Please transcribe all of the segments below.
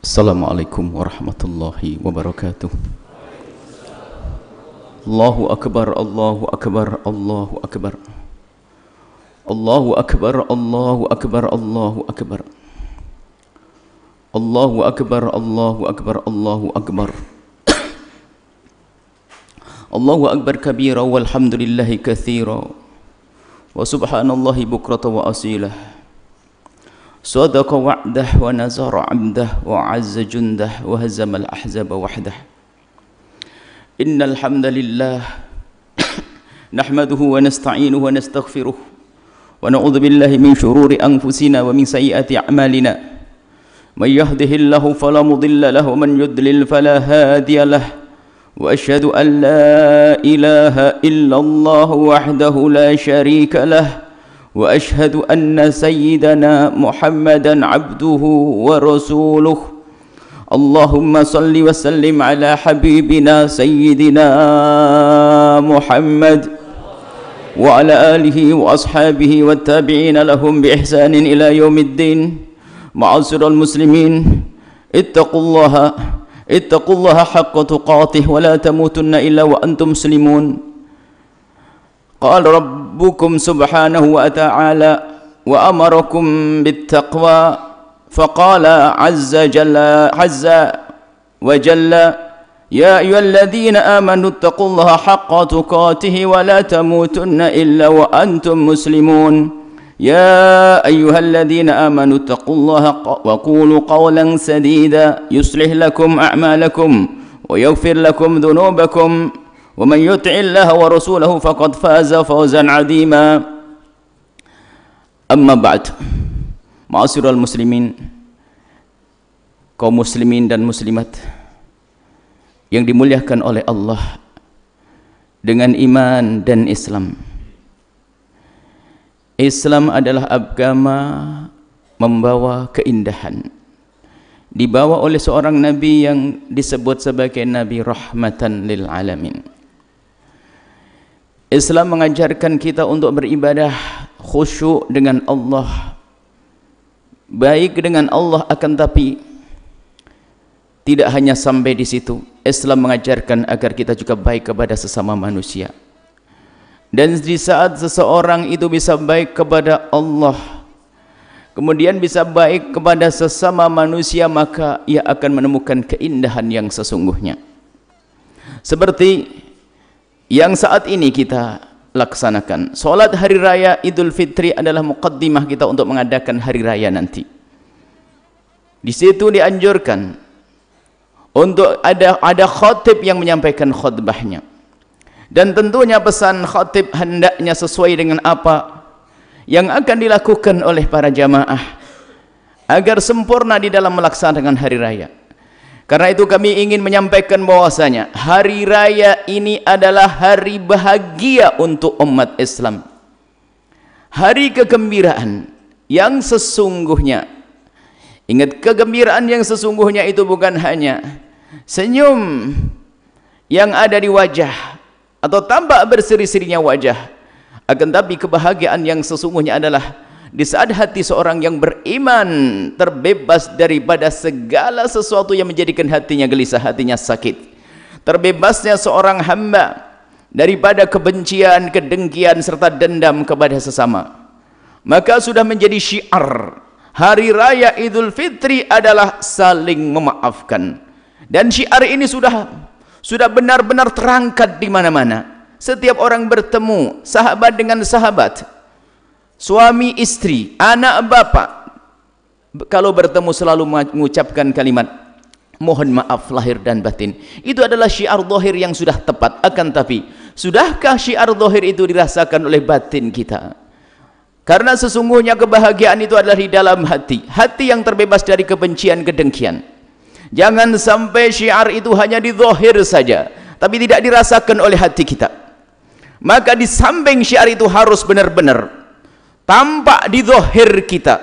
Assalamualaikum warahmatullahi wabarakatuh. Allahu akbar, Allahu akbar, Allahu akbar. Allahu akbar, Allahu akbar, Allahu akbar. Allahu akbar, Allahu akbar, Allahu akbar. Allahu akbar kabira walhamdulillahi katsira wa subhanallahi bukrata wa asilah. Sadaqa wa'dah wa nazara 'abdah wa 'azza jundah wa hazama al-ahzaba wahdah. Innal hamdalillah nahmaduhu wa nasta'inuhu wa nastaghfiruh wa na'udzu billahi min shururi anfusina wa min sayyiati a'malina. May yahdihillahu fala mudilla lahu wa man yudlil fala hadiya lahu. Wa asyhadu an la ilaha illallah wahdahu la syarika lahu. وأشهد أن سيدنا محمدا عبده ورسوله اللهم صل وسلم على حبيبنا سيدنا محمد وعلى آله وأصحابه والتابعين لهم بإحسان إلى يوم الدين. معاشر المسلمين اتقوا الله حق تقاته ولا تموتن إلا وأنتم مسلمون. قال ربكم سبحانه وتعالى وأمركم بالتقوى فقال عز وجل يا أيها الذين آمنوا اتقوا الله حق تقاته ولا تموتن إلا وأنتم مسلمون. يا أيها الذين آمنوا اتقوا الله وقولوا قولا سديدا يصلح لكم أعمالكم ويغفر لكم ذنوبكم ومن يطع الله ورسوله فقد فاز فوزا عظيما. Amma ba'd. Ma'asyiral muslimin, kaum muslimin dan muslimat yang dimuliakan oleh Allah dengan iman dan Islam. Islam adalah agama membawa keindahan, dibawa oleh seorang nabi yang disebut sebagai nabi rahmatan lil alamin. Islam mengajarkan kita untuk beribadah khusyuk dengan Allah, baik dengan Allah, akan tapi tidak hanya sampai di situ. Islam mengajarkan agar kita juga baik kepada sesama manusia. Dan di saat seseorang itu bisa baik kepada Allah, kemudian bisa baik kepada sesama manusia, maka ia akan menemukan keindahan yang sesungguhnya. Seperti yang saat ini kita laksanakan. Salat hari raya Idul Fitri adalah muqaddimah kita untuk mengadakan hari raya nanti. Di situ dianjurkan untuk ada khatib yang menyampaikan khutbahnya. Dan tentunya pesan khatib hendaknya sesuai dengan apa yang akan dilakukan oleh para jamaah agar sempurna di dalam melaksanakan hari raya. Karena itu kami ingin menyampaikan bahwasanya hari raya ini adalah hari bahagia untuk umat Islam. Hari kegembiraan yang sesungguhnya. Ingat, kegembiraan yang sesungguhnya itu bukan hanya senyum yang ada di wajah atau tampak berseri-serinya wajah, akan tapi kebahagiaan yang sesungguhnya adalah di saat hati seorang yang beriman terbebas daripada segala sesuatu yang menjadikan hatinya gelisah, hatinya sakit. Terbebasnya seorang hamba daripada kebencian, kedengkian serta dendam kepada sesama. Maka sudah menjadi syiar hari raya Idul Fitri adalah saling memaafkan. Dan syiar ini sudah benar-benar terangkat di mana-mana. Setiap orang bertemu, sahabat dengan sahabat, suami istri, anak bapak, kalau bertemu selalu mengucapkan kalimat mohon maaf lahir dan batin. Itu adalah syiar zahir yang sudah tepat. Akan tapi, sudahkah syiar zahir itu dirasakan oleh batin kita? Karena sesungguhnya kebahagiaan itu adalah di dalam hati, hati yang terbebas dari kebencian, kedengkian. Jangan sampai syiar itu hanya di zahir saja, tapi tidak dirasakan oleh hati kita. Maka di samping syiar itu harus benar-benar tampak di zahir kita,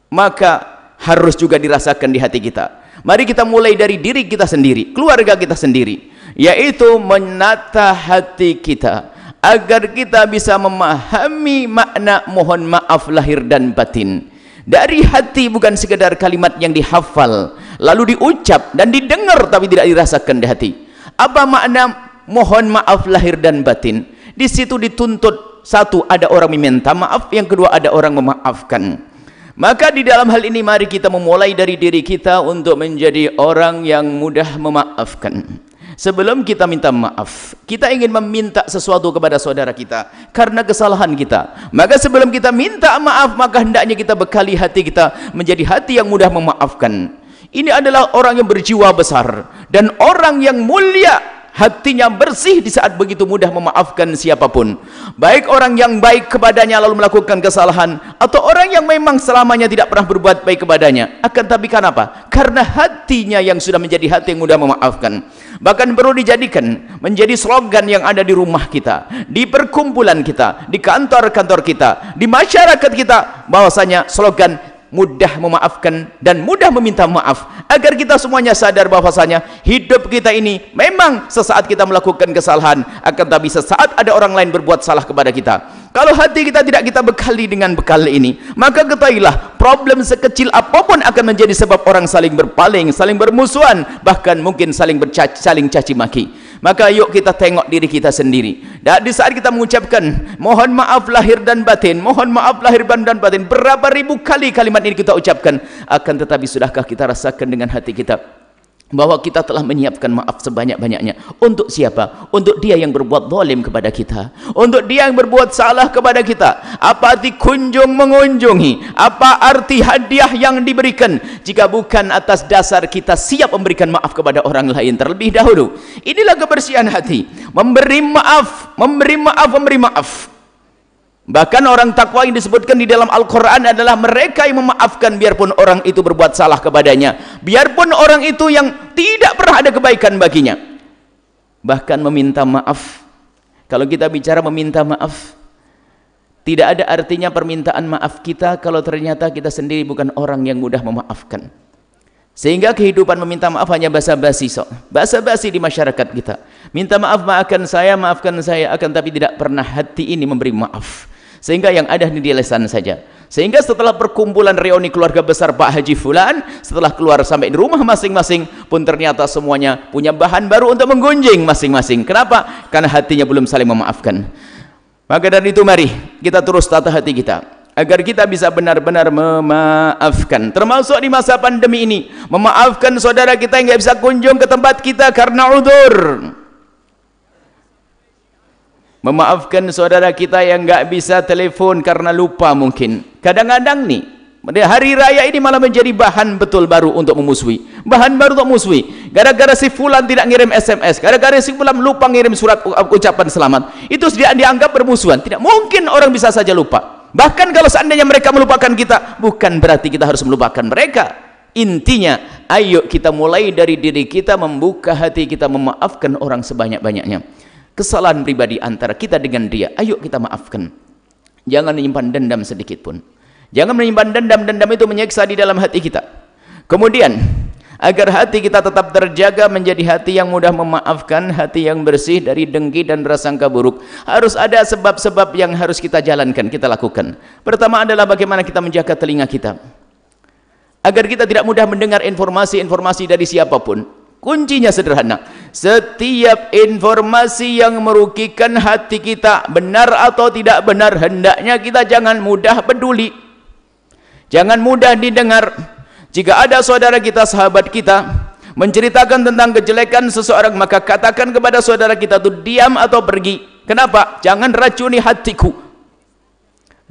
maka harus juga dirasakan di hati kita. Mari kita mulai dari diri kita sendiri, keluarga kita sendiri, yaitu menata hati kita agar kita bisa memahami makna mohon maaf lahir dan batin. Dari hati, bukan sekedar kalimat yang dihafal lalu diucap dan didengar tapi tidak dirasakan di hati. Apa makna mohon maaf lahir dan batin? Di situ dituntut, satu, ada orang meminta maaf, yang kedua ada orang memaafkan. Maka di dalam hal ini mari kita memulai dari diri kita untuk menjadi orang yang mudah memaafkan. Sebelum kita minta maaf, kita ingin meminta sesuatu kepada saudara kita karena kesalahan kita. Maka sebelum kita minta maaf, maka hendaknya kita bekali hati kita menjadi hati yang mudah memaafkan. Ini adalah orang yang berjiwa besar dan orang yang mulia. Hatinya bersih di saat begitu mudah memaafkan siapapun, baik orang yang baik kepadanya lalu melakukan kesalahan, atau orang yang memang selamanya tidak pernah berbuat baik kepadanya. Akan tapi kenapa? Karena hatinya yang sudah menjadi hati yang mudah memaafkan. Bahkan perlu dijadikan menjadi slogan yang ada di rumah kita, di perkumpulan kita, di kantor-kantor kita, di masyarakat kita, bahwasanya slogan mudah memaafkan dan mudah meminta maaf, agar kita semuanya sadar bahwasanya hidup kita ini memang sesaat kita melakukan kesalahan, akan tapi sesaat ada orang lain berbuat salah kepada kita. Kalau hati kita tidak kita bekali dengan bekal ini, maka ketahuilah problem sekecil apapun akan menjadi sebab orang saling berpaling, saling bermusuhan, bahkan mungkin saling caci maki. Maka yuk kita tengok diri kita sendiri. Dan di saat kita mengucapkan mohon maaf lahir dan batin, mohon maaf lahir dan batin, berapa ribu kali kalimat ini kita ucapkan, akan tetapi sudahkah kita rasakan dengan hati kita bahwa kita telah menyiapkan maaf sebanyak-banyaknya? Untuk siapa? Untuk dia yang berbuat zalim kepada kita, untuk dia yang berbuat salah kepada kita. Apa arti kunjung mengunjungi? Apa arti hadiah yang diberikan jika bukan atas dasar kita siap memberikan maaf kepada orang lain terlebih dahulu? Inilah kebersihan hati, memberi maaf, memberi maaf, memberi maaf. Bahkan orang takwa yang disebutkan di dalam Al-Quran adalah mereka yang memaafkan biarpun orang itu berbuat salah kepadanya, biarpun orang itu yang tidak pernah ada kebaikan baginya. Bahkan meminta maaf, kalau kita bicara meminta maaf, tidak ada artinya permintaan maaf kita kalau ternyata kita sendiri bukan orang yang mudah memaafkan. Sehingga kehidupan meminta maaf hanya basa-basi, basa-basi di masyarakat kita. Minta maaf, maafkan saya, akan tapi tidak pernah hati ini memberi maaf. Sehingga yang ada di lisan saja. Sehingga setelah perkumpulan reuni keluarga besar Pak Haji Fulan, setelah keluar sampai di rumah masing-masing pun ternyata semuanya punya bahan baru untuk menggunjing masing-masing. Kenapa? Karena hatinya belum saling memaafkan. Maka dari itu mari kita terus tata hati kita agar kita bisa benar-benar memaafkan, termasuk di masa pandemi ini, memaafkan saudara kita yang nggak bisa kunjung ke tempat kita karena udzur, memaafkan saudara kita yang nggak bisa telepon karena lupa. Mungkin kadang-kadang nih hari raya ini malah menjadi bahan betul baru untuk memusuhi, bahan baru untuk memusuhi. Gara-gara si fulan tidak ngirim SMS, gara-gara si fulan lupa ngirim surat ucapan selamat, itu dianggap bermusuhan. Tidak mungkin orang bisa saja lupa. Bahkan kalau seandainya mereka melupakan kita, bukan berarti kita harus melupakan mereka. Intinya, ayo kita mulai dari diri kita, membuka hati kita, memaafkan orang sebanyak-banyaknya. Kesalahan pribadi antara kita dengan dia, ayo kita maafkan. Jangan menyimpan dendam sedikit pun. Jangan menyimpan dendam, dendam itu menyiksa di dalam hati kita. Kemudian, agar hati kita tetap terjaga menjadi hati yang mudah memaafkan, hati yang bersih dari dengki dan prasangka buruk, harus ada sebab-sebab yang harus kita jalankan, kita lakukan. Pertama adalah bagaimana kita menjaga telinga kita, agar kita tidak mudah mendengar informasi-informasi dari siapapun. Kuncinya sederhana, setiap informasi yang merugikan hati kita, benar atau tidak benar, hendaknya kita jangan mudah peduli, jangan mudah didengar. Jika ada saudara kita, sahabat kita menceritakan tentang kejelekan seseorang, maka katakan kepada saudara kita itu diam atau pergi. Kenapa? Jangan racuni hatiku.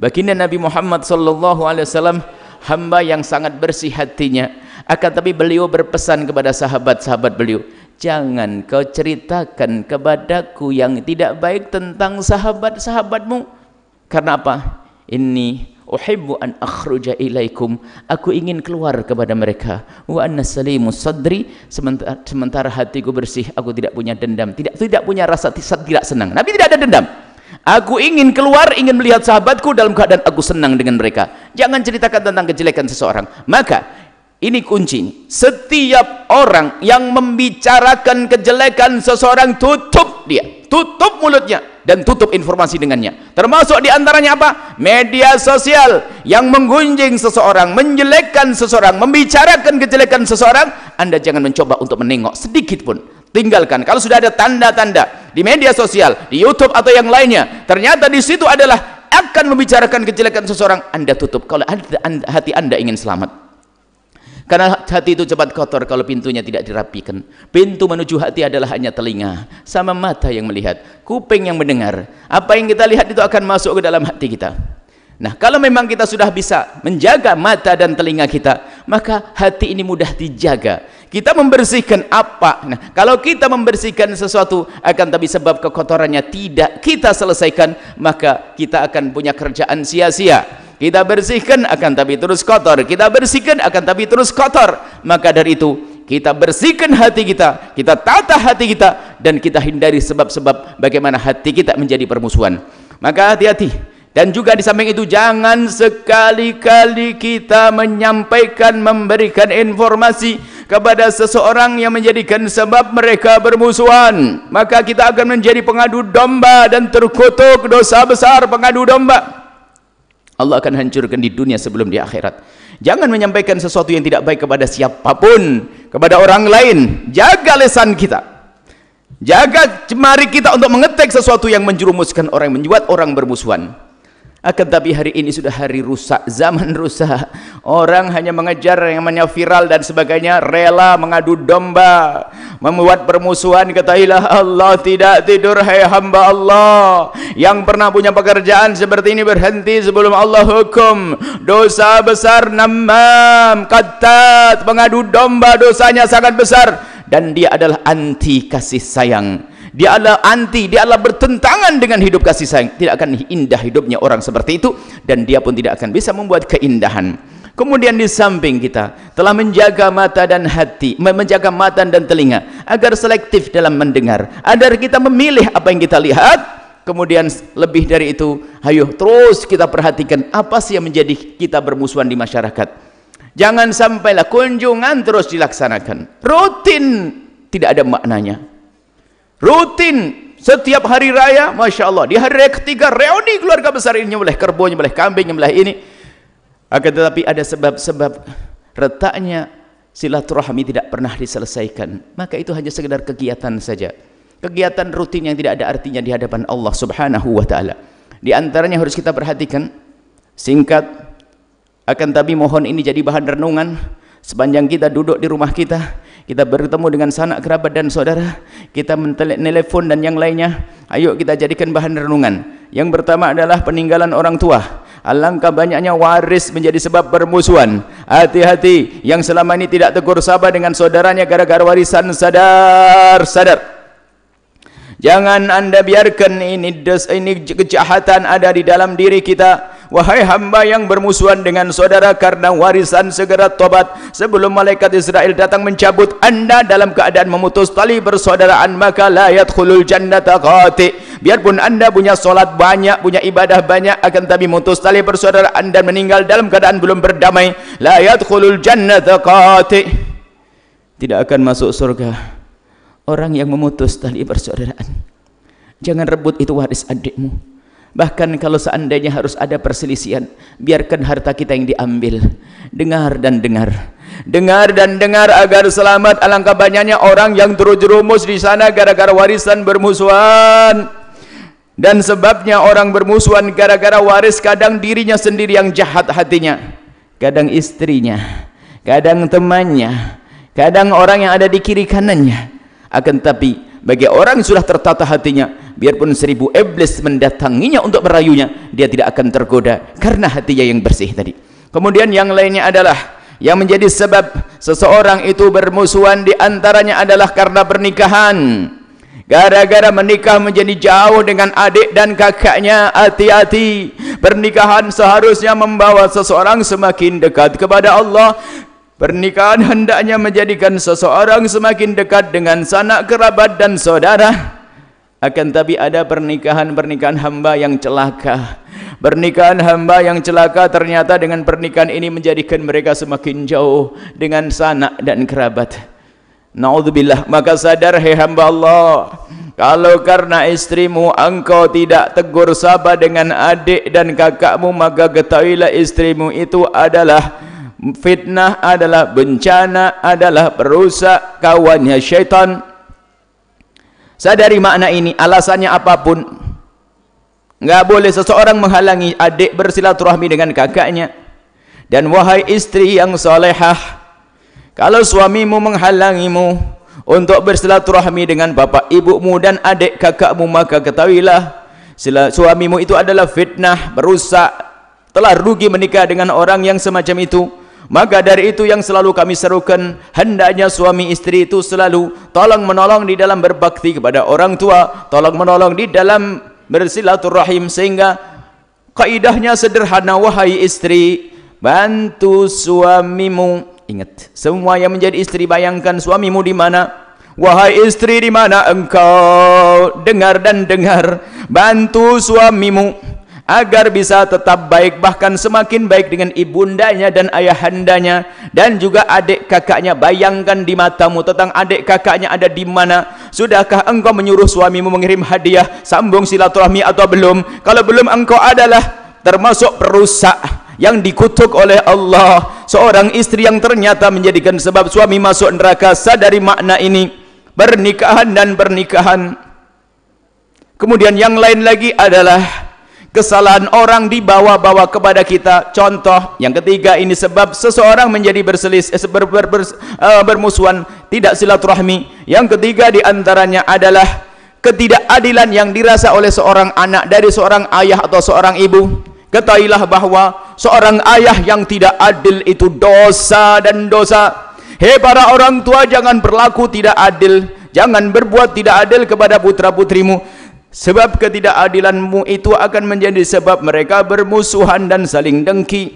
Baginda Nabi Muhammad SAW, hamba yang sangat bersih hatinya, akan tapi beliau berpesan kepada sahabat-sahabat beliau, jangan kau ceritakan kepadaku yang tidak baik tentang sahabat-sahabatmu. Karena apa? Ini uhibbu an akhruja ilaikum, aku ingin keluar kepada mereka. Wa anna salimus sadri, sementara hatiku bersih, aku tidak punya dendam, tidak punya rasa tidak senang. Nabi tidak ada dendam. Aku ingin keluar, ingin melihat sahabatku dalam keadaan aku senang dengan mereka. Jangan ceritakan tentang kejelekan seseorang. Maka ini kunci. Setiap orang yang membicarakan kejelekan seseorang, tutup dia, tutup mulutnya. dan tutup informasi dengannya. Termasuk diantaranya apa? Media sosial yang menggunjing seseorang, menjelekkan seseorang, membicarakan kejelekan seseorang. Anda jangan mencoba untuk menengok sedikit pun, tinggalkan. Kalau sudah ada tanda-tanda di media sosial, di YouTube atau yang lainnya, ternyata di situ adalah akan membicarakan kejelekan seseorang, Anda tutup kalau hati Anda ingin selamat. Karena hati itu cepat kotor kalau pintunya tidak dirapikan. Pintu menuju hati adalah hanya telinga, sama mata yang melihat, kuping yang mendengar. Apa yang kita lihat itu akan masuk ke dalam hati kita. Nah, kalau memang kita sudah bisa menjaga mata dan telinga kita, maka hati ini mudah dijaga. Kita membersihkan apa? Nah, kalau kita membersihkan sesuatu, akan tapi sebab kekotorannya tidak kita selesaikan, maka kita akan punya kerjaan sia-sia. Kita bersihkan akan tapi terus kotor, kita bersihkan akan tapi terus kotor. Maka dari itu kita bersihkan hati kita, kita tata hati kita, dan kita hindari sebab-sebab bagaimana hati kita menjadi permusuhan. Maka hati-hati. Dan juga di samping itu jangan sekali-kali kita menyampaikan, memberikan informasi kepada seseorang yang menjadikan sebab mereka bermusuhan. Maka kita akan menjadi pengadu domba dan terkutuk dosa besar pengadu domba. Allah akan hancurkan di dunia sebelum di akhirat. Jangan menyampaikan sesuatu yang tidak baik kepada siapapun, kepada orang lain. Jaga lisan kita, jaga jemari kita untuk mengetik sesuatu yang menjerumuskan orang, membuat orang bermusuhan. Akan tapi hari ini sudah hari rusak, zaman rusak. Orang hanya mengejar yang namanya viral dan sebagainya, rela mengadu domba, membuat permusuhan. Ketahuilah Allah tidak tidur, hai hamba Allah. Yang pernah punya pekerjaan seperti ini berhenti sebelum Allah hukum. Dosa besar, namam, qatat, mengadu domba, dosanya sangat besar. Dan dia adalah anti kasih sayang. Dia adalah anti, dia adalah bertentangan dengan hidup kasih sayang. Tidak akan indah hidupnya orang seperti itu, dan dia pun tidak akan bisa membuat keindahan. Kemudian di samping kita telah menjaga mata dan hati, menjaga mata dan telinga agar selektif dalam mendengar, agar kita memilih apa yang kita lihat. Kemudian lebih dari itu, ayo terus kita perhatikan apa sih yang menjadi kita bermusuhan di masyarakat. Jangan sampailah kunjungan terus dilaksanakan rutin, tidak ada maknanya. Rutin setiap hari raya, Masya Allah, di hari raya ketiga reuni keluarga besar ini, nyembelih kerbau, nyembelih kambing, nyembelih ini. Akan tetapi ada sebab-sebab retaknya silaturahmi tidak pernah diselesaikan. Maka itu hanya sekedar kegiatan saja, kegiatan rutin yang tidak ada artinya di hadapan Allah Subhanahu wa ta'ala. Di antaranya harus kita perhatikan, singkat, akan tapi mohon ini jadi bahan renungan sepanjang kita duduk di rumah kita, kita bertemu dengan sanak kerabat dan saudara, kita menelepon dan yang lainnya. Ayo kita jadikan bahan renungan. Yang pertama adalah peninggalan orang tua. Alangkah banyaknya waris menjadi sebab permusuhan. Hati-hati yang selama ini tidak tegur sapa dengan saudaranya gara-gara warisan. Sadar. Jangan Anda biarkan ini kejahatan ada di dalam diri kita. Wahai hamba yang bermusuhan dengan saudara karena warisan, segera tobat sebelum malaikat Israel datang mencabut Anda dalam keadaan memutus tali persaudaraan. Maka la yadkhulul jannata qati. Biarpun Anda punya solat banyak, punya ibadah banyak, akan tapi memutus tali persaudaraan dan meninggal dalam keadaan belum berdamai, la yadkhulul jannata qati. Tidak akan masuk surga orang yang memutus tali persaudaraan. Jangan rebut itu waris adikmu. Bahkan kalau seandainya harus ada perselisihan, biarkan harta kita yang diambil. Dengar dan dengar agar selamat. Alangkah banyaknya orang yang terjerumus di sana gara-gara warisan bermusuhan. Dan sebabnya orang bermusuhan gara-gara waris, kadang dirinya sendiri yang jahat hatinya, kadang istrinya, kadang temannya, kadang orang yang ada di kiri kanannya. Akan tapi bagi orang yang sudah tertata hatinya, biarpun 1000 iblis mendatanginya untuk merayunya, dia tidak akan tergoda karena hatinya yang bersih tadi. Kemudian yang lainnya adalah yang menjadi sebab seseorang itu bermusuhan, di antaranya adalah karena pernikahan. Gara-gara menikah menjadi jauh dengan adik dan kakaknya. Hati-hati, pernikahan seharusnya membawa seseorang semakin dekat kepada Allah. Pernikahan hendaknya menjadikan seseorang semakin dekat dengan sanak kerabat dan saudara. Akan tapi ada pernikahan hamba yang celaka. Pernikahan hamba yang celaka ternyata dengan pernikahan ini menjadikan mereka semakin jauh dengan sanak dan kerabat. Na'udzubillah. Maka sadar hai hamba Allah, Kalau karena istrimu engkau tidak tegur sapa dengan adik dan kakakmu, maka ketahuilah istrimu itu adalah fitnah, adalah bencana, adalah perusak, kawannya syaitan. Sadari makna ini, alasannya apapun. Enggak boleh seseorang menghalangi adik bersilaturahmi dengan kakaknya. Dan wahai istri yang salehah, kalau suamimu menghalangimu untuk bersilaturahmi dengan bapak ibumu dan adik kakakmu, maka ketahuilah suamimu itu adalah fitnah, merusak, telah rugi menikah dengan orang yang semacam itu. Maka dari itu yang selalu kami serukan, hendaknya suami istri itu selalu tolong menolong di dalam berbakti kepada orang tua, tolong menolong di dalam bersilaturahim, sehingga kaidahnya sederhana, wahai istri, bantu suamimu. Ingat, semua yang menjadi istri, bayangkan suamimu di mana. Wahai istri, di mana engkau? Dengar dan dengar, bantu suamimu agar bisa tetap baik, bahkan semakin baik dengan ibundanya dan ayahandanya dan juga adik kakaknya. Bayangkan di matamu tentang adik kakaknya ada di mana. Sudahkah engkau menyuruh suamimu mengirim hadiah, sambung silaturahmi atau belum? Kalau belum, engkau adalah termasuk perusak yang dikutuk oleh Allah. Seorang istri yang ternyata menjadikan sebab suami masuk neraka. Sadari makna ini, pernikahan dan pernikahan. Kemudian yang lain lagi adalah kesalahan orang dibawa-bawa kepada kita. Contoh yang ketiga ini, sebab seseorang menjadi bermusuhan, tidak silaturahmi. Yang ketiga diantaranya adalah ketidakadilan yang dirasa oleh seorang anak dari seorang ayah atau seorang ibu. Ketahuilah bahwa seorang ayah yang tidak adil itu dosa dan dosa. Hei para orang tua, jangan berlaku tidak adil, jangan berbuat tidak adil kepada putra-putrimu. Sebab ketidakadilanmu itu akan menjadi sebab mereka bermusuhan dan saling dengki.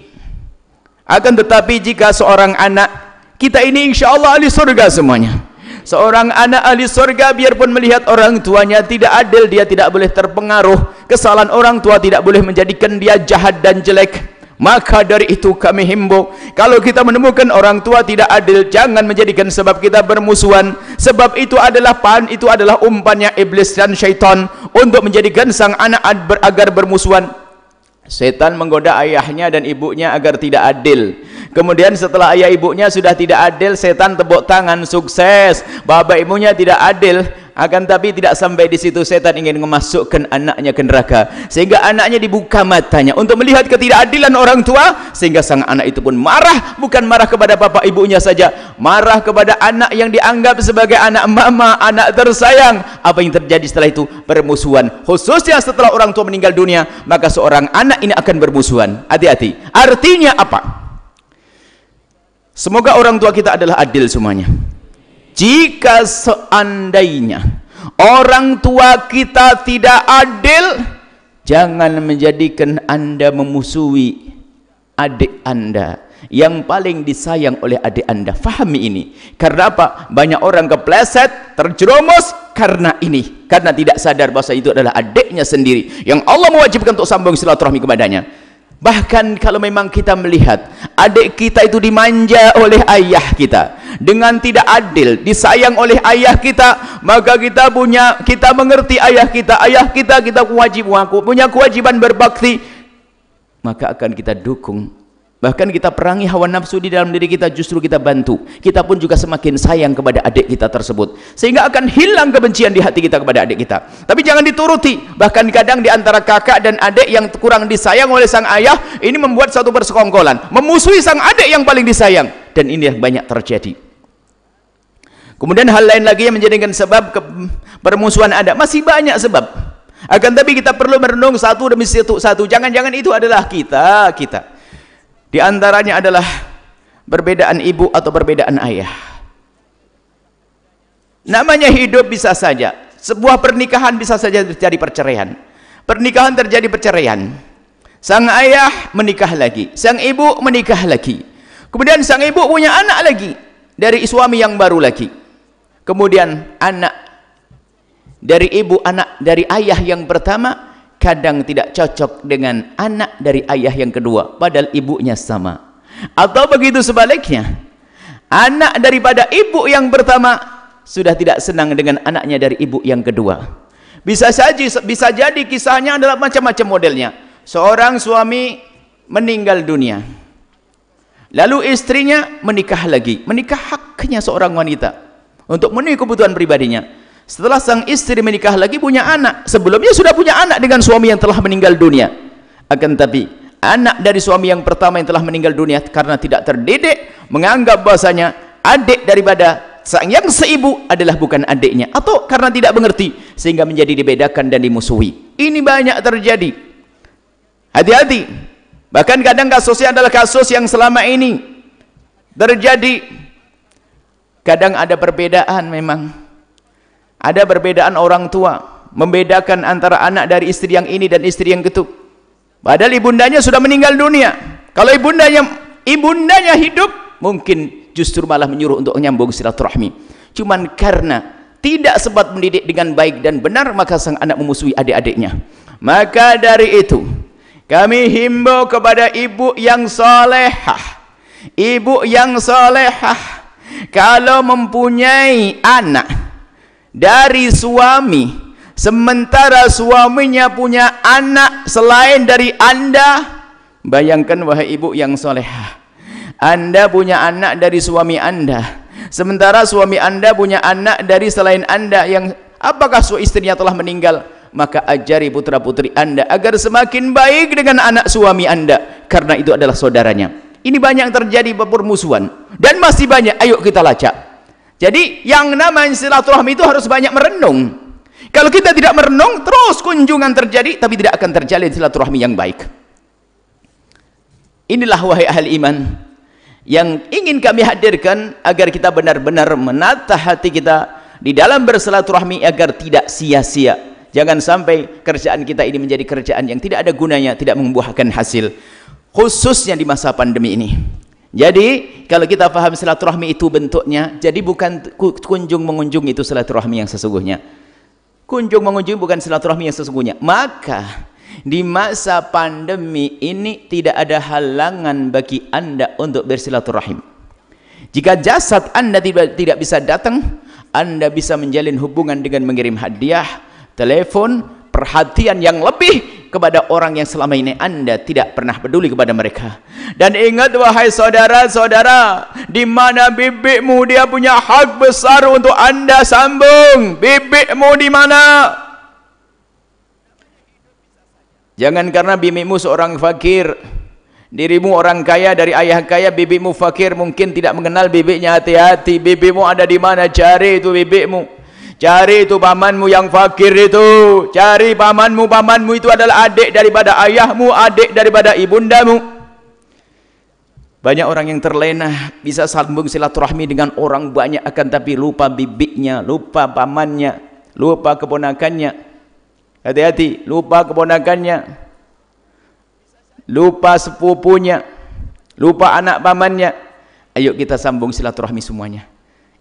Akan tetapi jika seorang anak, kita ini insya Allah ahli surga semuanya. Seorang anak ahli surga, biarpun melihat orang tuanya tidak adil, dia tidak boleh terpengaruh. Kesalahan orang tua tidak boleh menjadikan dia jahat dan jelek. Maka dari itu kami himbau, kalau kita menemukan orang tua tidak adil, jangan menjadikan sebab kita bermusuhan. Sebab itu adalah umpannya iblis dan syaitan untuk menjadikan sang anak agar bermusuhan. Setan menggoda ayahnya dan ibunya agar tidak adil. Kemudian setelah ayah ibunya sudah tidak adil, setan tepuk tangan, sukses. Bapak ibunya tidak adil, akan tapi tidak sampai di situ, setan ingin memasukkan anaknya ke neraka, sehingga anaknya dibuka matanya untuk melihat ketidakadilan orang tua, sehingga sang anak itu pun marah. Bukan marah kepada bapak ibunya saja, marah kepada anak yang dianggap sebagai anak mama, anak tersayang. Apa yang terjadi setelah itu? Permusuhan. Khususnya setelah orang tua meninggal dunia, maka seorang anak ini akan bermusuhan. Hati-hati. Artinya apa? Semoga orang tua kita adalah adil semuanya. Jika seandainya orang tua kita tidak adil, jangan menjadikan Anda memusuhi adik Anda yang paling disayang oleh adik Anda. Fahami ini. Karena apa? Banyak orang kepleset, terjerumus karena ini. Karena tidak sadar bahwa itu adalah adiknya sendiri yang Allah mewajibkan untuk sambung silaturahmi kepadanya. Bahkan kalau memang kita melihat adik kita itu dimanja oleh ayah kita dengan tidak adil, disayang oleh ayah kita, maka kita mengerti ayah kita punya kewajiban berbakti, maka akan kita dukung. Bahkan kita perangi hawa nafsu di dalam diri kita, justru kita bantu. Kita pun juga semakin sayang kepada adik kita tersebut, sehingga akan hilang kebencian di hati kita kepada adik kita. Tapi jangan dituruti. Bahkan kadang di antara kakak dan adik yang kurang disayang oleh sang ayah, ini membuat satu persekongkolan, memusuhi sang adik yang paling disayang. Dan ini yang banyak terjadi. Kemudian hal lain lagi yang menjadikan sebab permusuhan ada, masih banyak sebab. Akan tapi kita perlu merenung satu demi satu. Jangan-jangan itu adalah kita. Di antaranya adalah perbedaan ibu atau perbedaan ayah. Namanya hidup bisa saja. Sebuah pernikahan bisa saja terjadi perceraian. Pernikahan terjadi perceraian. Sang ayah menikah lagi, sang ibu menikah lagi. Kemudian sang ibu punya anak lagi dari suami yang baru lagi. Kemudian anak dari ibu, anak dari ayah yang pertama kadang tidak cocok dengan anak dari ayah yang kedua, padahal ibunya sama. Atau begitu sebaliknya, anak daripada ibu yang pertama sudah tidak senang dengan anaknya dari ibu yang kedua. Bisa jadi kisahnya adalah macam-macam modelnya. Seorang suami meninggal dunia, lalu istrinya menikah lagi. Menikah haknya seorang wanita untuk memenuhi kebutuhan pribadinya. Setelah sang istri menikah lagi punya anak, sebelumnya sudah punya anak dengan suami yang telah meninggal dunia. Akan tapi anak dari suami yang pertama yang telah meninggal dunia karena tidak terdidik, menganggap bahasanya adik daripada sang yang seibu adalah bukan adiknya, atau karena tidak mengerti sehingga menjadi dibedakan dan dimusuhi. Ini banyak terjadi. Hati-hati. Bahkan kadang kasusnya adalah kasus yang selama ini terjadi. Kadang ada perbedaan, memang ada perbedaan orang tua, membedakan antara anak dari istri yang ini dan istri yang itu. Padahal ibundanya sudah meninggal dunia. Kalau ibundanya hidup, mungkin justru malah menyuruh untuk menyambung silaturahmi. Cuman karena tidak sempat mendidik dengan baik dan benar, maka sang anak memusuhi adik-adiknya. Maka dari itu, kami himbau kepada ibu yang salehah. Ibu yang salehah, kalau mempunyai anak dari suami, sementara suaminya punya anak selain dari Anda, bayangkan wahai ibu yang salehah, Anda punya anak dari suami Anda, sementara suami Anda punya anak dari selain Anda yang apakah istrinya telah meninggal. Maka ajari putra-putri Anda agar semakin baik dengan anak suami Anda, karena itu adalah saudaranya. Ini banyak terjadi permusuhan, dan masih banyak. Ayo kita lacak. Jadi yang namanya silaturahmi itu harus banyak merenung. Kalau kita tidak merenung, terus kunjungan terjadi, tapi tidak akan terjalin silaturahmi yang baik. Inilah wahai ahli iman yang ingin kami hadirkan, agar kita benar-benar menata hati kita di dalam bersilaturahmi agar tidak sia-sia. Jangan sampai kerjaan kita ini menjadi kerjaan yang tidak ada gunanya, tidak membuahkan hasil, khususnya di masa pandemi ini. Jadi kalau kita paham silaturahmi itu bentuknya, jadi bukan kunjung mengunjung itu silaturahmi yang sesungguhnya. Kunjung mengunjung bukan silaturahmi yang sesungguhnya. Maka di masa pandemi ini tidak ada halangan bagi Anda untuk bersilaturahim. Jika jasad Anda tidak bisa datang, Anda bisa menjalin hubungan dengan mengirim hadiah, telepon, perhatian yang lebih kepada orang yang selama ini Anda tidak pernah peduli kepada mereka. Dan ingat wahai saudara-saudara, di mana bibikmu, dia punya hak besar untuk Anda sambung. Bibikmu di mana? Jangan karena bibikmu seorang fakir, dirimu orang kaya dari ayah kaya, bibikmu fakir, mungkin tidak mengenal bibiknya. Hati-hati, bibikmu ada di mana? Cari itu bibikmu. Cari itu pamanmu yang fakir itu. Cari pamanmu. Pamanmu itu adalah adik daripada ayahmu, adik daripada ibundamu. Banyak orang yang terlena bisa sambung silaturahmi dengan orang banyak, akan tapi lupa bibiknya, lupa pamannya, lupa keponakannya. Hati-hati, lupa keponakannya, lupa sepupunya, lupa anak pamannya. Ayo kita sambung silaturahmi semuanya.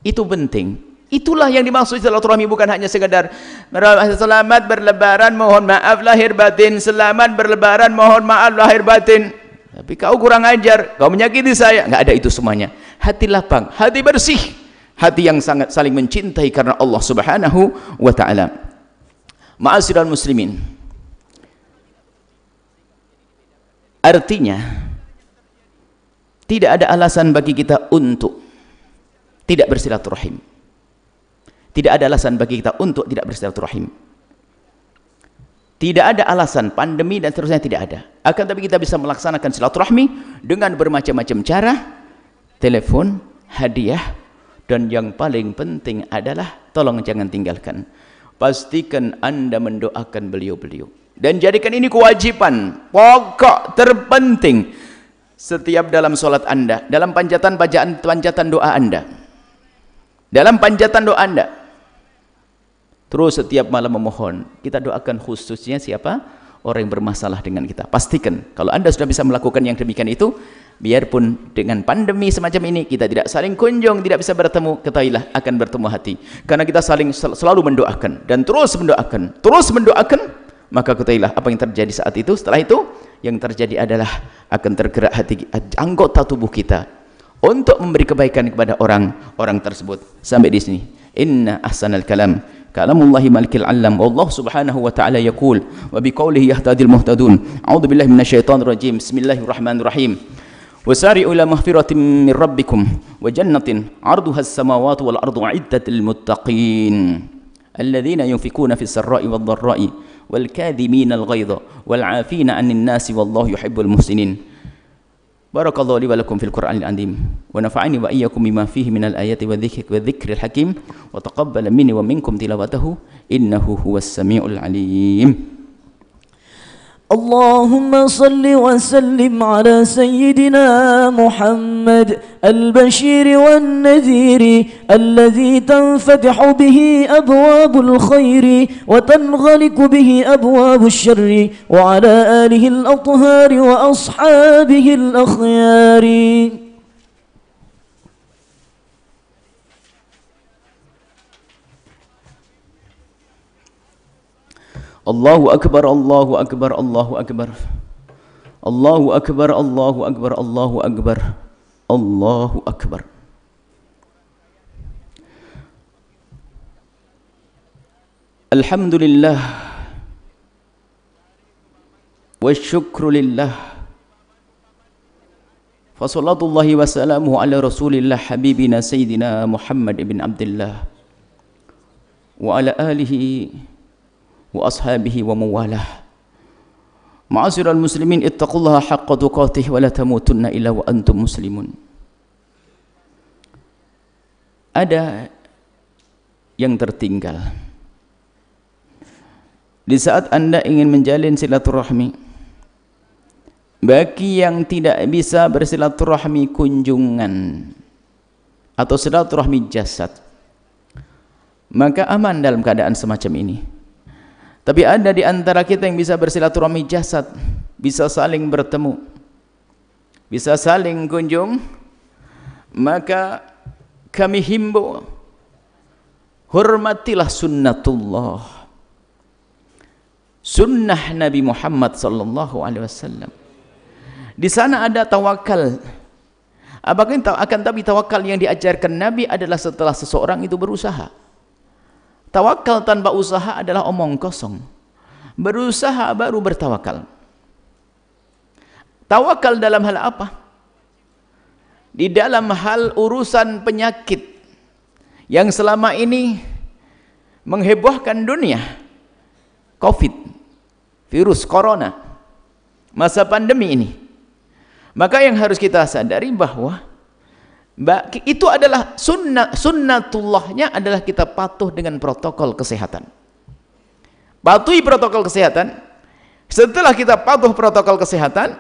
Itu penting. Itulah yang dimaksud silaturahmi, bukan hanya sekadar selamat berlebaran, mohon maaf lahir batin, selamat berlebaran, mohon maaf lahir batin. Tapi kau kurang ajar, kau menyakiti saya. Enggak ada itu semuanya. Hati lapang, hati bersih, hati yang sangat saling mencintai karena Allah Subhanahu wa taala. Ma'asyiral muslimin. Artinya tidak ada alasan bagi kita untuk tidak bersilaturahim. Tidak ada alasan bagi kita untuk tidak bersilaturahim. Tidak ada alasan, pandemi dan seterusnya tidak ada. Akan tapi kita bisa melaksanakan silaturahmi dengan bermacam-macam cara, telepon, hadiah, dan yang paling penting adalah tolong jangan tinggalkan. Pastikan Anda mendoakan beliau-beliau. Dan jadikan ini kewajiban, pokok terpenting setiap dalam sholat Anda, dalam panjatan doa Anda. Dalam panjatan doa Anda. Terus setiap malam memohon, kita doakan khususnya siapa? Orang yang bermasalah dengan kita. Pastikan kalau Anda sudah bisa melakukan yang demikian itu, biarpun dengan pandemi semacam ini kita tidak saling kunjung, tidak bisa bertemu, ketahuilah akan bertemu hati. Karena kita selalu mendoakan dan terus mendoakan, maka ketahuilah apa yang terjadi saat itu. Setelah itu yang terjadi adalah akan tergerak hati, anggota tubuh kita, untuk memberi kebaikan kepada orang tersebut. Sampai di sini. Inna ahsanal kalam kalamullahi malikil alam. Allah subhanahu wa ta'ala yaqul wa biqaulihi yahtadil muhtadun. A'udzu billahi minasyaitonir rajim. Bismillahirrahmanirrahim. Wasari'u ila mahfiratin min rabbikum wa jannatin 'arduha as-samawati wal ardu 'iddat lil muttaqin alladhina yunfikuna fis sarra'i wad dharra'i wal kadhimina al ghaidha wal 'afina 'anil nasi wallahu yuhibbul muhsinin. Barakallahu li wa lakum fil Qur'anil azim wa nafa'ani wa iyyakum bima fihi minal ayati wa dhikril hakim wa taqabbala minni wa minkum tilawatahu innahu huwas samiul alim. اللهم صل وسلم على سيدنا محمد البشير والنذير الذي تنفتح به أبواب الخير وتنغلق به أبواب الشر وعلى آله الأطهار وأصحابه الأخيار. Allahu akbar, Allahu akbar, Allahu akbar. Allahu akbar, Allahu akbar, Allahu akbar. Allahu akbar. Alhamdulillah wa syukru lillah. Fa salatullahi wa salamuhu ala rasulillah habibina sayyidina Muhammad ibn Abdullah wa ala alihi wa ashabihi wa mawalah. Ma'asyiral muslimin ittaqullaha haqqa tuqatih wa la tamutunna illa wa antum muslimun. Ada yang tertinggal di saat Anda ingin menjalin silaturahmi. Bagi yang tidak bisa bersilaturahmi kunjungan atau silaturahmi jasad, maka aman dalam keadaan semacam ini. Tapi ada di antara kita yang bisa bersilaturahmi jasad, bisa saling bertemu, bisa saling kunjung, maka kami himbau, hormatilah sunnatullah, sunnah Nabi Muhammad sallallahu alaihi wasallam. Di sana ada tawakal. Akan tapi tawakal yang diajarkan Nabi adalah setelah seseorang itu berusaha. Tawakal tanpa usaha adalah omong kosong. Berusaha baru bertawakal. Tawakal dalam hal apa? Di dalam hal urusan penyakit yang selama ini menghebohkan dunia, COVID, virus corona, masa pandemi ini. Maka yang harus kita sadari bahwa itu adalah sunnatullahnya adalah kita patuh dengan protokol kesehatan. Patuhi protokol kesehatan. Setelah kita patuh protokol kesehatan,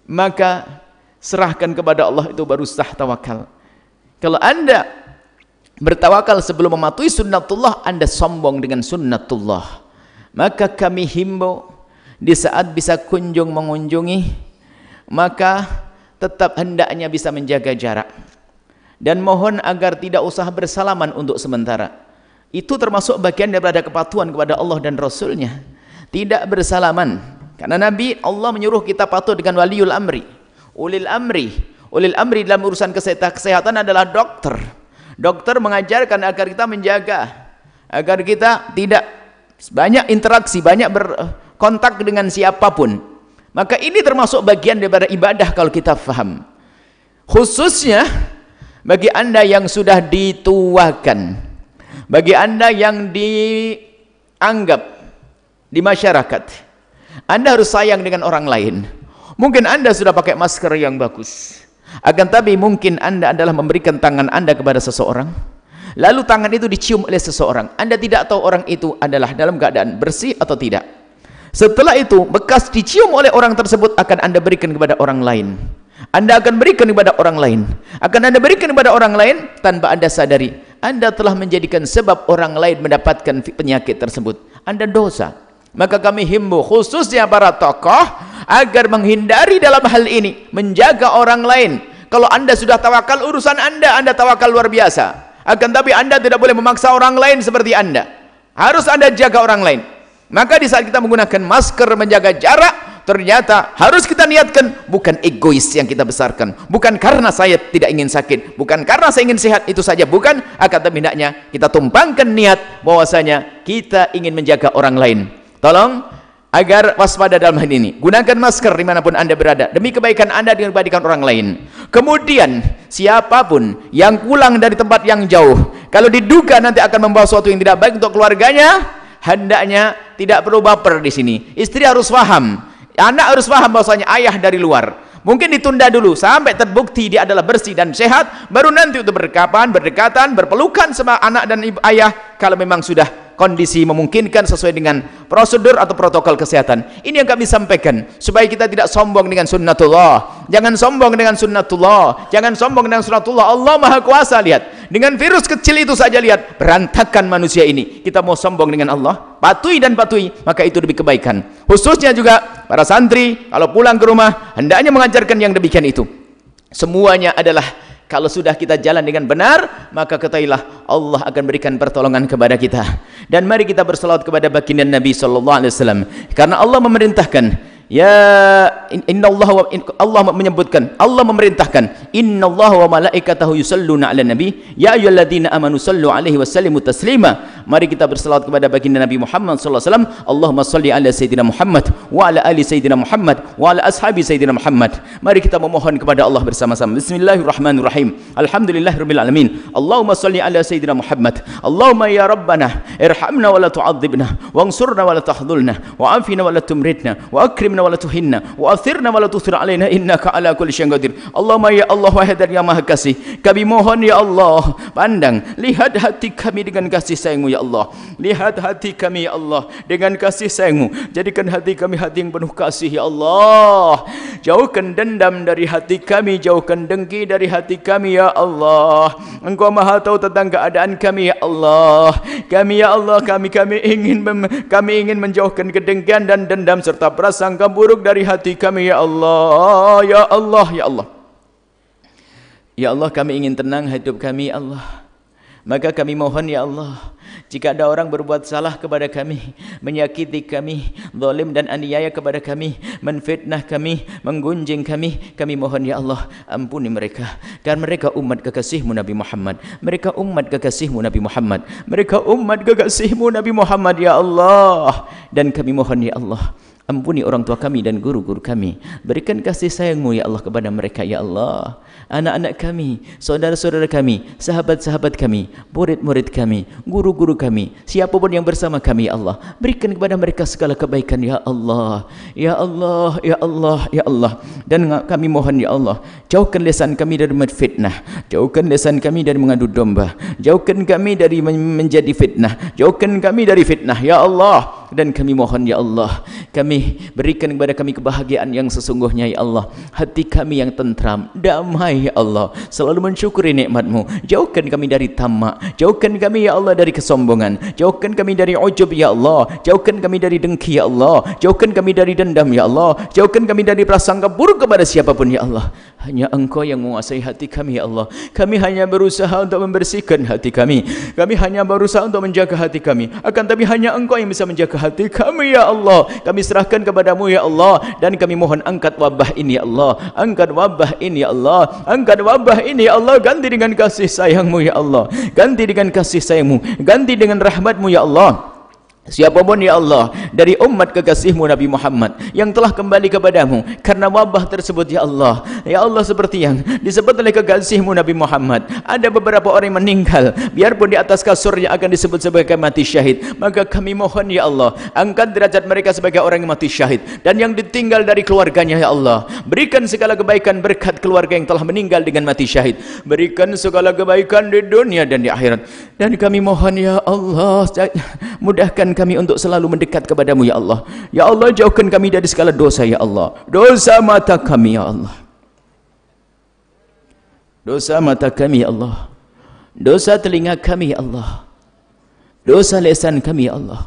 maka serahkan kepada Allah, itu baru sah tawakal. Kalau Anda bertawakal sebelum mematuhi sunnatullah, Anda sombong dengan sunnatullah. Maka kami himbau, di saat bisa kunjung mengunjungi, maka tetap hendaknya bisa menjaga jarak, dan mohon agar tidak usah bersalaman untuk sementara. Itu termasuk bagian daripada kepatuhan kepada Allah dan Rasulnya, tidak bersalaman. Karena Nabi, Allah menyuruh kita patuh dengan waliul amri, ulil amri. Ulil amri dalam urusan kesehatan adalah dokter. Dokter mengajarkan agar kita menjaga, agar kita tidak banyak interaksi, banyak berkontak dengan siapapun. Maka ini termasuk bagian daripada ibadah kalau kita faham. Khususnya bagi Anda yang sudah dituakan, bagi Anda yang dianggap di masyarakat, Anda harus sayang dengan orang lain. Mungkin Anda sudah pakai masker yang bagus, akan tapi mungkin Anda adalah memberikan tangan Anda kepada seseorang, lalu tangan itu dicium oleh seseorang. Anda tidak tahu orang itu adalah dalam keadaan bersih atau tidak. Setelah itu, bekas dicium oleh orang tersebut akan Anda berikan kepada orang lain. Anda akan berikan kepada orang lain. Akan Anda berikan kepada orang lain tanpa Anda sadari. Anda telah menjadikan sebab orang lain mendapatkan penyakit tersebut. Anda dosa. Maka kami himbau khususnya para tokoh agar menghindari dalam hal ini, menjaga orang lain. Kalau Anda sudah tawakal, urusan Anda tawakal luar biasa. Akan tapi Anda tidak boleh memaksa orang lain seperti Anda. Harus Anda jaga orang lain. Maka di saat kita menggunakan masker, menjaga jarak, ternyata harus kita niatkan, bukan egois yang kita besarkan, bukan karena saya tidak ingin sakit, bukan karena saya ingin sehat, itu saja bukan, akan tapi hendaknya kita tumpangkan niat bahwasanya kita ingin menjaga orang lain. Tolong agar waspada dalam hal ini, gunakan masker dimanapun anda berada, demi kebaikan anda dengan kebaikan orang lain. Kemudian siapapun yang pulang dari tempat yang jauh, kalau diduga nanti akan membawa sesuatu yang tidak baik untuk keluarganya, hendaknya tidak perlu baper di sini. Istri harus paham, anak harus paham bahwasanya ayah dari luar. Mungkin ditunda dulu sampai terbukti dia adalah bersih dan sehat, baru nanti untuk berdekatan, berpelukan sama anak dan ibu ayah kalau memang sudah kondisi memungkinkan sesuai dengan prosedur atau protokol kesehatan. Ini yang kami sampaikan supaya kita tidak sombong dengan sunnatullah. Jangan sombong dengan sunnatullah, jangan sombong dengan sunnatullah. Allah Maha Kuasa. Lihat, dengan virus kecil itu saja, lihat berantakan manusia ini. Kita mau sombong dengan Allah? Patuhi dan patuhi, maka itu lebih kebaikan. Khususnya juga para santri kalau pulang ke rumah hendaknya mengajarkan yang demikian itu. Semuanya adalah kalau sudah kita jalan dengan benar, maka ketahuilah Allah akan berikan pertolongan kepada kita. Dan mari kita berselawat kepada baginda Nabi sallallahu alaihi wasallam, karena Allah memerintahkan, Allah menyebutkan, Allah memerintahkan, innallaha wa malaikatahu yusalluna 'alan nabi ya ayyuhalladzina amanu sallu 'alaihi wa sallimu taslima. Mari kita berselawat kepada baginda Nabi Muhammad sallallahu alaihi wasallam. Allahumma shalli ala sayyidina Muhammad wa ala ali sayyidina Muhammad wa ala ashabi sayyidina Muhammad. Mari kita memohon kepada Allah bersama-sama. Bismillahirrahmanirrahim. Alhamdulillahirabbil alamin. Allahumma shalli ala sayyidina Muhammad. Allahumma ya rabbana irhamna wa la tu'adzibna wansurna wa la tahdhulna wa afina wa la tumritna wa akrimna wa la tuhinna wa athirna wa la tuthir alaina innaka ala kulli syai'in qadir. Allahumma ya Allah wahai yang maha kasih, kami mohon ya Allah, pandang, lihat hati kami dengan kasih sayang-Mu ya Allah. Lihat hati kami ya Allah dengan kasih sayang-Mu. Jadikan hati kami hati yang penuh kasih ya Allah. Jauhkan dendam dari hati kami, jauhkan dengki dari hati kami ya Allah. Engkau maha tahu tentang keadaan kami ya Allah. Kami ya Allah, kami ingin menjauhkan kedengkian dan dendam serta prasangka buruk dari hati kami ya Allah. Ya Allah, ya Allah. Ya Allah, kami ingin tenang hidup kami ya Allah. Maka kami mohon ya Allah, jika ada orang berbuat salah kepada kami, menyakiti kami, zalim dan aniaya kepada kami, menfitnah kami, menggunjing kami mohon ya Allah, ampuni mereka. Karena mereka umat kekasih-Mu Nabi Muhammad. Mereka umat kekasih-Mu Nabi Muhammad. Mereka umat kekasih-Mu Nabi Muhammad ya Allah. Dan kami mohon ya Allah, ampuni orang tua kami dan guru-guru kami. Berikan kasih sayang-Mu ya Allah kepada mereka ya Allah. Anak-anak kami, saudara-saudara kami, sahabat-sahabat kami, murid-murid kami, guru-guru kami, siapapun yang bersama kami ya Allah, berikan kepada mereka segala kebaikan ya Allah. Ya Allah, ya Allah, ya Allah. Dan kami mohon ya Allah, jauhkan lisan kami dari fitnah, jauhkan lisan kami dari mengadu domba, jauhkan kami dari menjadi fitnah, jauhkan kami dari fitnah ya Allah. Dan kami mohon ya Allah, kami berikan kepada kami kebahagiaan yang sesungguhnya ya Allah, hati kami yang tentram, damai ya Allah, selalu mensyukuri nikmat-Mu. Jauhkan kami dari tamak, jauhkan kami ya Allah dari kesombongan, jauhkan kami dari ujub ya Allah, jauhkan kami dari dengki ya Allah, jauhkan kami dari dendam ya Allah, jauhkan kami dari prasangka buruk kepada siapapun ya Allah. Hanya Engkau yang menguasai hati kami ya Allah. Kami hanya berusaha untuk membersihkan hati kami, kami hanya berusaha untuk menjaga hati kami, akan tapi hanya Engkau yang bisa menjaga hati kami ya Allah. Kami serahkan kepadamu ya Allah, dan kami mohon angkat wabah ini ya Allah, angkat wabah ini ya Allah, angkat wabah ini ya Allah. Ganti dengan kasih sayang-Mu ya Allah, ganti dengan kasih sayang-Mu, ganti dengan rahmat-Mu ya Allah. Siapapun ya Allah dari umat kekasih-Mu Nabi Muhammad yang telah kembali kepadamu karena wabah tersebut ya Allah, ya Allah, seperti yang disebut oleh kekasih-Mu Nabi Muhammad, ada beberapa orang yang meninggal biarpun di atas kasurnya akan disebut sebagai mati syahid. Maka kami mohon ya Allah, angkat derajat mereka sebagai orang yang mati syahid, dan yang ditinggal dari keluarganya ya Allah, berikan segala kebaikan berkat keluarga yang telah meninggal dengan mati syahid, berikan segala kebaikan di dunia dan di akhirat. Dan kami mohon ya Allah, mudahkan kami untuk selalu mendekat kepadamu ya Allah. Ya Allah, jauhkan kami dari segala dosa ya Allah. Dosa mata kami ya Allah, dosa mata kami ya Allah, dosa telinga kami ya Allah, dosa lisan kami ya Allah,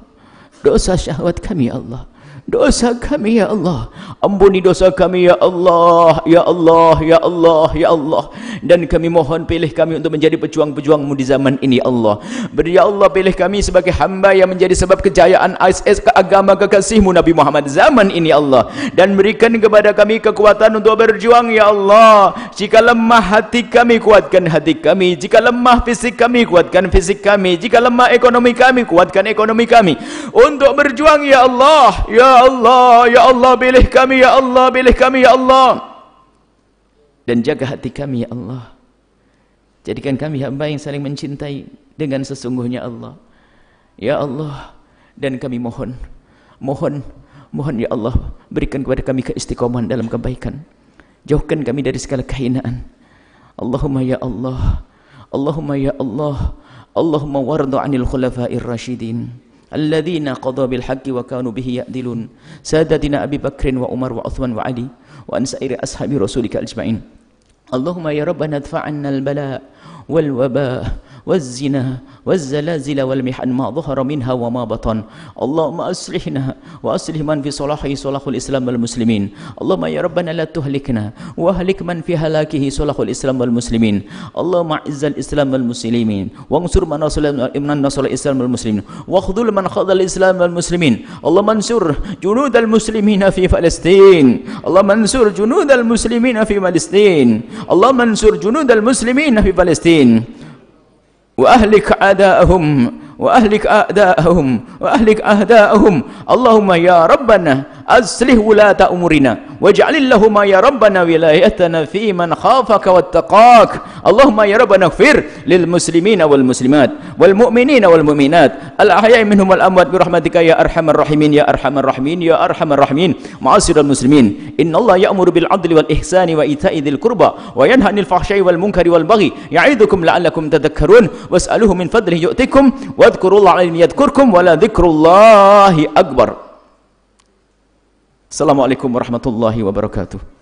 dosa syahwat kami ya Allah, dosa kami ya Allah, ampuni dosa kami ya Allah, ya Allah, ya Allah, ya Allah. Dan kami mohon pilih kami untuk menjadi pejuang-pejuang-Mu di zaman ini Allah. Beri ya Allah pilih kami sebagai hamba yang menjadi sebab kejayaan ISIS ke agama kekasih-Mu Nabi Muhammad zaman ini Allah. Dan berikan kepada kami kekuatan untuk berjuang ya Allah. Jika lemah hati kami, kuatkan hati kami. Jika lemah fisik kami, kuatkan fisik kami. Jika lemah ekonomi kami, kuatkan ekonomi kami untuk berjuang ya Allah. Ya Allah, ya Allah, pilih kami ya Allah, pilih kami ya Allah. Dan jaga hati kami ya Allah. Jadikan kami hamba yang saling mencintai dengan sesungguhnya Allah. Ya Allah, dan kami mohon ya Allah, berikan kepada kami keistiqomahan dalam kebaikan. Jauhkan kami dari segala kehinaan. Allahumma ya Allah, Allahumma ya Allah, Allahumma warda 'anil khulafa'ir rasyidin alladzina qada bil haqqi wa kanu bihi ya'dilun sadatina Abi Bakrin wa Umar wa Uthman wa Ali wa an sa'iri ashabi rasulika ajma'in. Allahumma ya rabbana adfa'anna al-bala wal waba waz zina waz zalazil wal mihan ma dhahara minha wa ma batan. Allahumma aslihna wa aslih man fi salahi salahul islam wal muslimin. Allahumma ya rabbana la tuhlikna wa ahlik man fi halakihi salahul islam wal muslimin. Allahumma izzal islam wal muslimin wansur man nasal islam wal muslimin wa khudhul man khadhal islam wal muslimin. Allahumma ansur junudal muslimina fi Palestin. Allahumma ansur junudal muslimina fi Palestin. Allahumma ansur junudal muslimina fi Palestin. وأهلك أعداءهم وأهلك أعداءهم وأهلك أعداءهم. اللهم يا ربنا أصلح ولاة أمورنا واجعل اللهم يا ربنا ولايتنا في من خافك واتقاك. اللهم يا ربنا اغفر للمسلمين والمسلمات والمؤمنين والمؤمنات الأحياء منهم والأموات برحمتك يا أرحم الراحمين يا أرحم الراحمين يا أرحم الراحمين. معاشر المسلمين، إن الله يأمر بالعدل والإحسان وإيتاء ذي القربى وينهى عن الفحشاء والمنكر والبغي يعظكم لعلكم تذكرون واسألوه من فضله يؤتكم واذكروا الله عليه يذكركم ولا ذكر الله أكبر. Assalamualaikum warahmatullahi wabarakatuh.